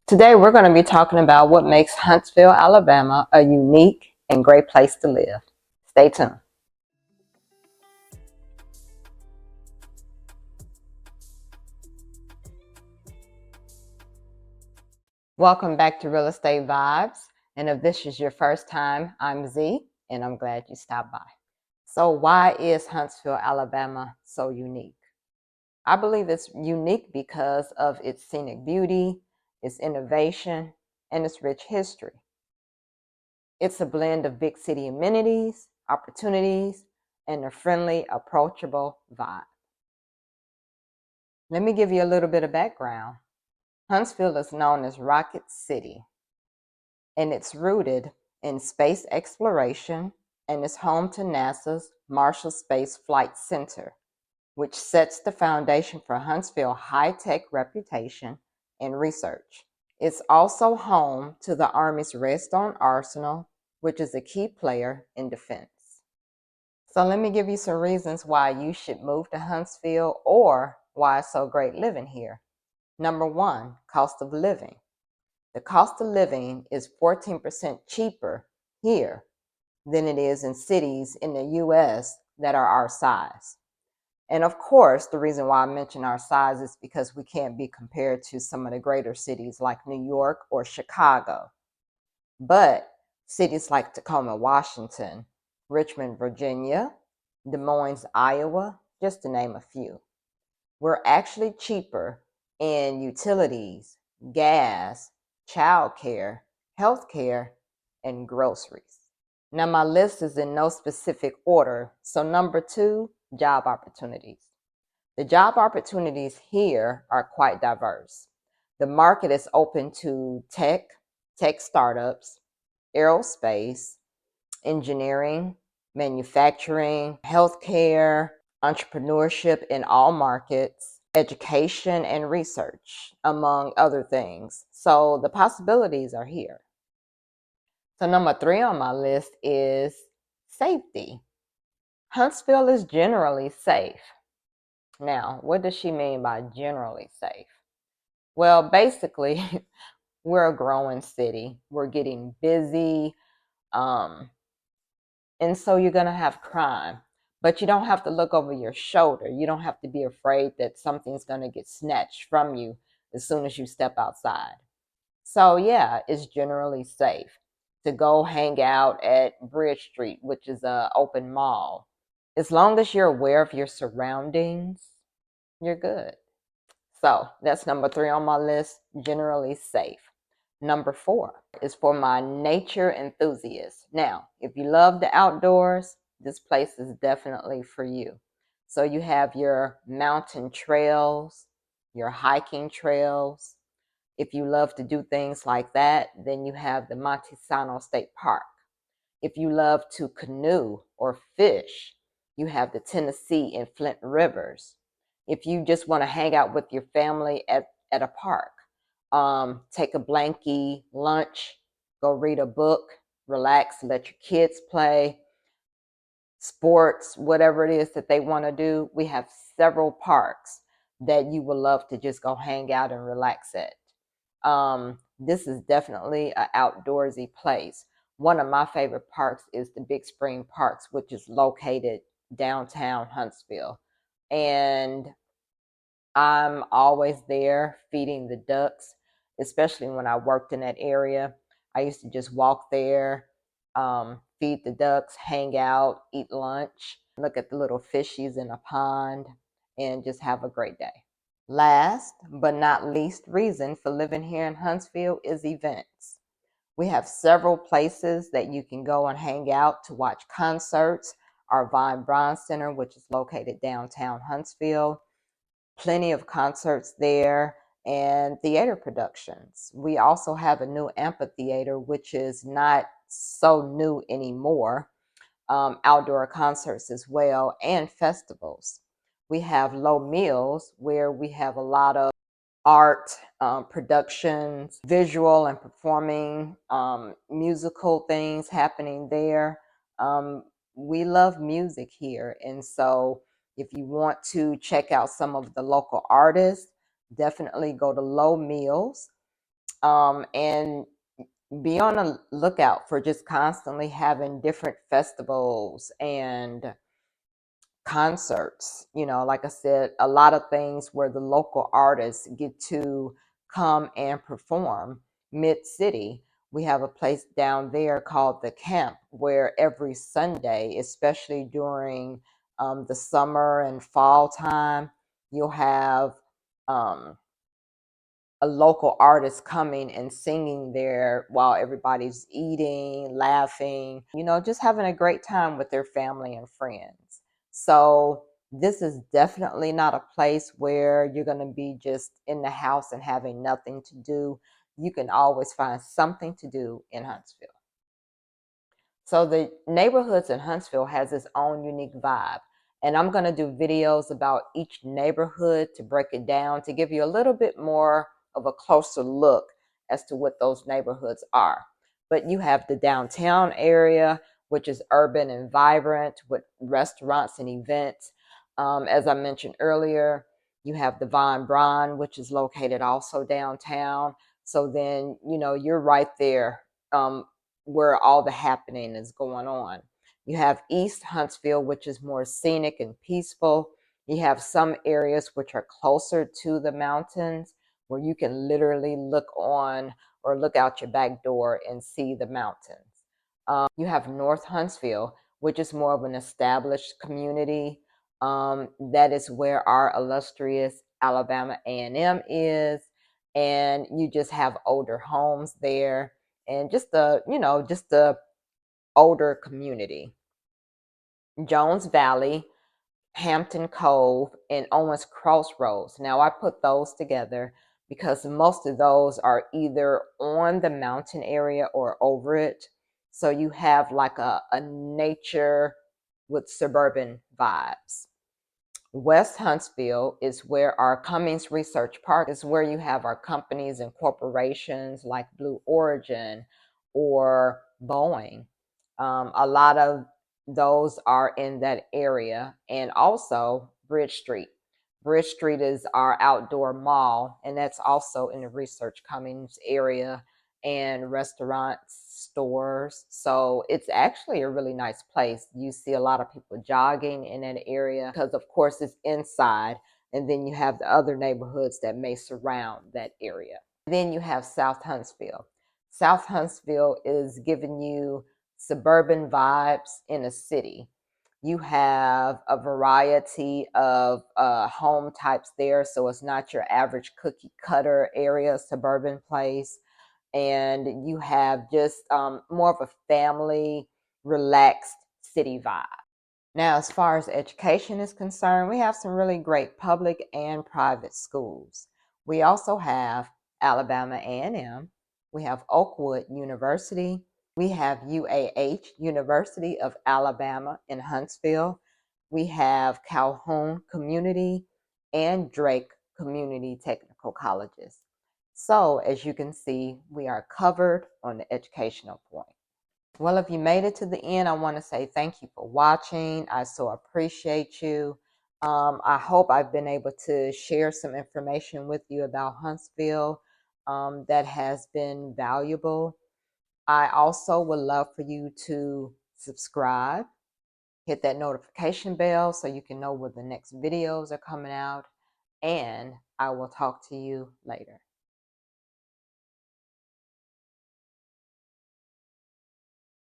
Today, we're going to be talking about what makes Huntsville, Alabama a unique and great place to live. Stay tuned. Welcome back to Real Estate Vibes. And if this is your first time, I'm Z, and I'm glad you stopped by. So, why is Huntsville, Alabama so unique? I believe it's unique because of its scenic beauty, its innovation, and its rich history. It's a blend of big city amenities, opportunities, and a friendly, approachable vibe. Let me give you a little bit of background. Huntsville is known as Rocket City, and it's rooted in space exploration and is home to NASA's Marshall Space Flight Center, which sets the foundation for Huntsville's high-tech reputation and research. It's also home to the Army's Redstone Arsenal, which is a key player in defense. So let me give you some reasons why you should move to Huntsville or why it's so great living here. Number one, cost of living. The cost of living is 14% cheaper here than it is in cities in the US that are our size. And of course, the reason why I mention our size is because we can't be compared to some of the greater cities like New York or Chicago. But cities like Tacoma, Washington, Richmond, Virginia, Des Moines, Iowa, just to name a few, we're actually cheaper in utilities, gas, childcare, healthcare, and groceries. Now, my list is in no specific order. So, number two, job opportunities. The job opportunities here are quite diverse. The market is open to tech startups, aerospace, engineering, manufacturing, healthcare, entrepreneurship in all markets, education, and research, among other things. So the possibilities are here. So, number three on my list is safety. Huntsville is generally safe. Now, what does she mean by generally safe? Well, basically, we're a growing city. We're getting busy. Um, and so you're going to have crime. But you don't have to look over your shoulder. You don't have to be afraid that something's going to get snatched from you as soon as you step outside. So, yeah, it's generally safe to go hang out at Bridge Street, which is an open mall. As long as you're aware of your surroundings, you're good. So that's number three on my list, generally safe. Number four is for my nature enthusiasts. Now, if you love the outdoors, this place is definitely for you. So you have your mountain trails, your hiking trails. If you love to do things like that, then you have the Montesano State Park. If you love to canoe or fish, you have the Tennessee and Flint rivers. If you just want to hang out with your family at a park, take a blankie, lunch, go read a book, relax, let your kids play, sports, whatever it is that they want to do. We have several parks that you would love to just go hang out and relax at. This is definitely an outdoorsy place. One of my favorite parks is the Big Spring Parks, which is located downtown Huntsville. And I'm always there feeding the ducks, especially when I worked in that area. I used to just walk there, feed the ducks, hang out, eat lunch, look at the little fishies in a pond, and just have a great day. Last but not least reason for living here in Huntsville is events. We have several places that you can go and hang out to watch concerts. Our Vine Bronze Center, which is located downtown Huntsville, plenty of concerts there and theater productions. We also have a new amphitheater, which is not so new anymore, outdoor concerts as well, and festivals. We have Low Mills, where we have a lot of art, productions, visual and performing, musical things happening there. We love music here. And so if you want to check out some of the local artists, definitely go to Low Mills. And be on the lookout for just constantly having different festivals and concerts. Like I said, a lot of things where the local artists get to come and perform mid city. We have a place down there called the Camp where every Sunday, especially during the summer and fall time, you'll have um, a local artist coming and singing there while everybody's eating, laughing, just having a great time with their family and friends. So, this is definitely not a place where you're going to be just in the house and having nothing to do. You can always find something to do in Huntsville. So the neighborhoods in Huntsville has its own unique vibe. And I'm going to do videos about each neighborhood to break it down to give you a little bit more of a closer look as to what those neighborhoods are. But you have the downtown area, which is urban and vibrant with restaurants and events. As I mentioned earlier, you have the Von Braun, which is located also downtown. So then, you're right there. Where all the happening is going on. You have East Huntsville, which is more scenic and peaceful. You have some areas which are closer to the mountains where you can literally look on or look out your back door and see the mountains. You have North Huntsville, which is more of an established community. That is where our illustrious Alabama A&M is, and you just have older homes there and just the older community. Jones Valley, Hampton Cove, and Owens Crossroads. Now I put those together because most of those are either on the mountain area or over it. So you have like a nature with suburban vibes. West Huntsville is where our Cummings Research Park is, where you have our companies and corporations like Blue Origin or Boeing. A lot of those are in that area, and also Bridge Street. Bridge Street is our outdoor mall, and that's also in the Research Cummings area, and restaurants, stores. So it's actually a really nice place. You see a lot of people jogging in that area because, of course, it's inside. And then you have the other neighborhoods that may surround that area. Then you have South Huntsville. South Huntsville is giving you suburban vibes in a city. You have a variety of home types there, so it's not your average cookie cutter area, suburban place. And you have just more of a family, relaxed city vibe. Now, as far as education is concerned, we have some really great public and private schools. We also have Alabama A&M. We have Oakwood University. We have UAH, University of Alabama in Huntsville. We have Calhoun Community and Drake Community Technical Colleges. So, as you can see, we are covered on the educational point. Well, if you made it to the end, I want to say thank you for watching. I so appreciate you. I hope I've been able to share some information with you about Huntsville that has been valuable. I also would love for you to subscribe, hit that notification bell so you can know when the next videos are coming out, and I will talk to you later.